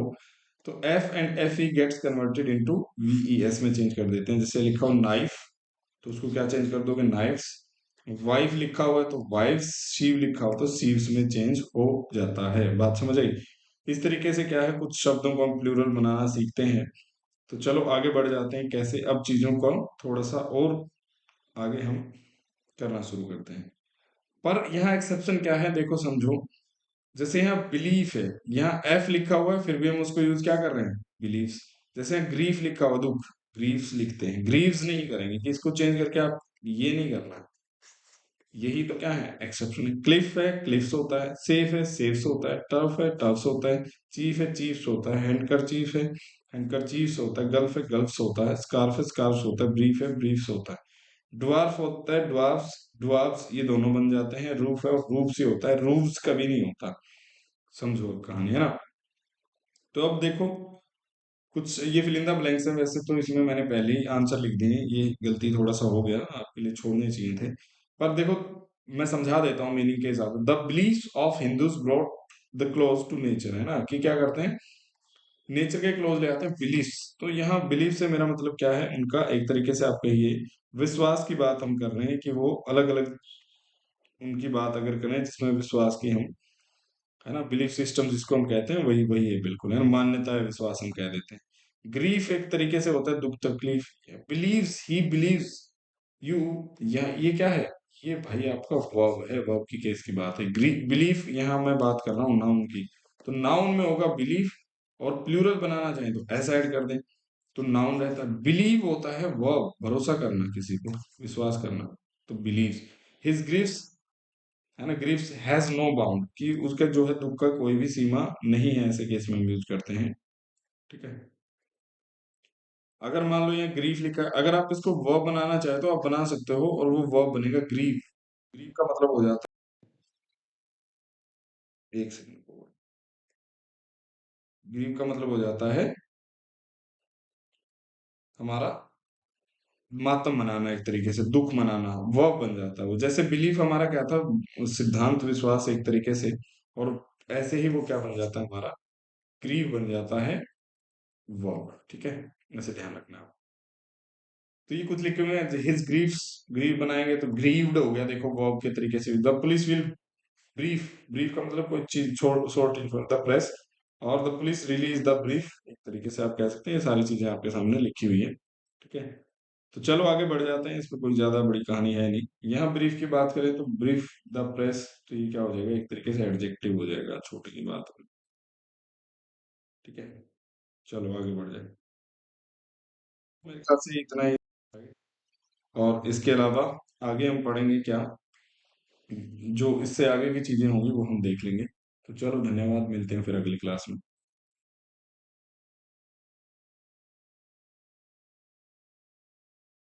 तो F and F E gets converted into V E S में चेंज कर देते हैं। जैसे लिखा हो नाइफ, तो उसको क्या चेंज कर दोगे, नाइफ्स। वाइफ लिखा हुआ है तो वाइफ्स, शीव लिखा हो तो सीव्स में चेंज हो जाता है। बात समझ आई? इस तरीके से क्या है, कुछ शब्दों को हम प्लूरल बनाना सीखते हैं। तो चलो आगे बढ़ जाते हैं, कैसे अब चीजों को थोड़ा सा और आगे हम करना शुरू करते हैं। पर यहाँ एक्सेप्शन क्या है, देखो समझो। जैसे यहाँ बिलीफ है, यहाँ एफ लिखा हुआ है, फिर भी हम उसको यूज क्या कर रहे हैं, बिलीव्स। जैसे यहाँ ग्रीफ लिखा हुआ, दुख, ग्रीफ्स लिखते हैं, ग्रीव्स नहीं करेंगे कि इसको चेंज करके आप ये नहीं करना। यही तो क्या है, एक्सेप्शन है। क्लिफ है, क्लिफ्स होता है। सेफ है, सेफ्स होता है। टफ है, टफ्स होता है। चीफ है, चीफ्स होता है। हैंडकर चीफ है, हैंडकर चीफ्स होता है। गल्फ है, गल्फ्स होता है। स्कार्फ है, स्कार्फ्स होता है। ब्रीफ है, ब्रीफ्स होता है। ड्वार्फ होता है, ड्वार्फ्स, ड्वार्फ्स, ये दोनों बन जाते हैं। रूफ है और रूफ्स ही होता है, रूफ्स कभी नहीं होता। समझो अब कहानी, है ना? तो अब देखो, कुछ ये फिल इन द ब्लैंक्स है। वैसे तो इसमें मैंने पहले ही आंसर लिख दिए, ये गलती थोड़ा सा हो गया, आपके लिए छोड़ने चाहिए थे। पर देखो, मैं समझा देता हूँ मीनिंग के हिसाब से। The belief of Hindus brought the close to nature, है ना, कि क्या करते हैं, नेचर के क्लोज ले आते हैं बिलीफ्स। तो यहाँ बिलीफ से मेरा मतलब क्या है, उनका एक तरीके से आप कहिए विश्वास की बात हम कर रहे हैं, कि वो अलग अलग उनकी बात अगर करें जिसमें विश्वास की हम, है ना, बिलीफ सिस्टम जिसको हम कहते हैं, वही वही है बिल्कुल, है ना, मान्यता है, विश्वास हम कह देते हैं। ग्रीफ एक तरीके से होता है दुख तकलीफ। बिलीव्स, ही बिलीव्स यू, या ये क्या है, ये भाई आपका वर्ब है, वर्ब की केस की बात है। बिलीफ, यहाँ मैं बात कर रहा हूँ नाउन की, तो नाउन में होगा बिलीफ, और प्लूरल बनाना चाहें तो ऐसा ऐड कर दें, तो नाउन रहता है। बिलीव होता है वर्ब, भरोसा करना, किसी को विश्वास करना, तो बिलीव। हिज ग्रीव्स, है ना, ग्रीव्स हैज नो बाउंड, कि उसका जो है दुख का कोई भी सीमा नहीं है, ऐसे केस में हम यूज करते हैं। ठीक है। अगर मान लो ये ग्रीफ लिखा है, अगर आप इसको वर्ब बनाना चाहे तो आप बना सकते हो, और वो वर्ब बनेगा ग्रीफ। ग्रीफ का मतलब हो जाता है, एक सेकंड, ग्रीफ का मतलब हो जाता है हमारा मातम मनाना, एक तरीके से दुख मनाना, वर्ब बन जाता है वो। जैसे बिलीफ हमारा क्या था, सिद्धांत, विश्वास एक तरीके से, और ऐसे ही वो क्या बन जाता है हमारा, ग्रीव बन जाता है वर्ब। ठीक है, ऐसे ध्यान रखना आप। तो ये कुछ लिखे हुए हैं, हिज ग्रीव्स, ग्रीव बनाएंगे तो ग्रीव्ड हो गया, देखो वर्ब के तरीके से। The police will brief, brief का मतलब कोई चीज छोड़, शॉर्ट इन्फॉर्म, द प्रेस, और the police release the brief, एक तरीके से आप कह सकते हैं। ये सारी चीजें आपके सामने लिखी हुई है। ठीक है, तो चलो आगे बढ़ जाते हैं, इसमें कोई ज्यादा बड़ी कहानी है नहीं। यहाँ ब्रीफ की बात करें तो ब्रीफ द प्रेस, तो ये क्या हो जाएगा, एक तरीके से एडजेक्टिव हो जाएगा, छोटी की बात है। ठीक है, चलो आगे बढ़ जाए। मेरे ख्याल से इतना ही, और इसके अलावा आगे हम पढ़ेंगे क्या, जो इससे आगे की चीजें होंगी वो हम देख लेंगे। तो चलो, धन्यवाद, मिलते हैं फिर अगली क्लास में।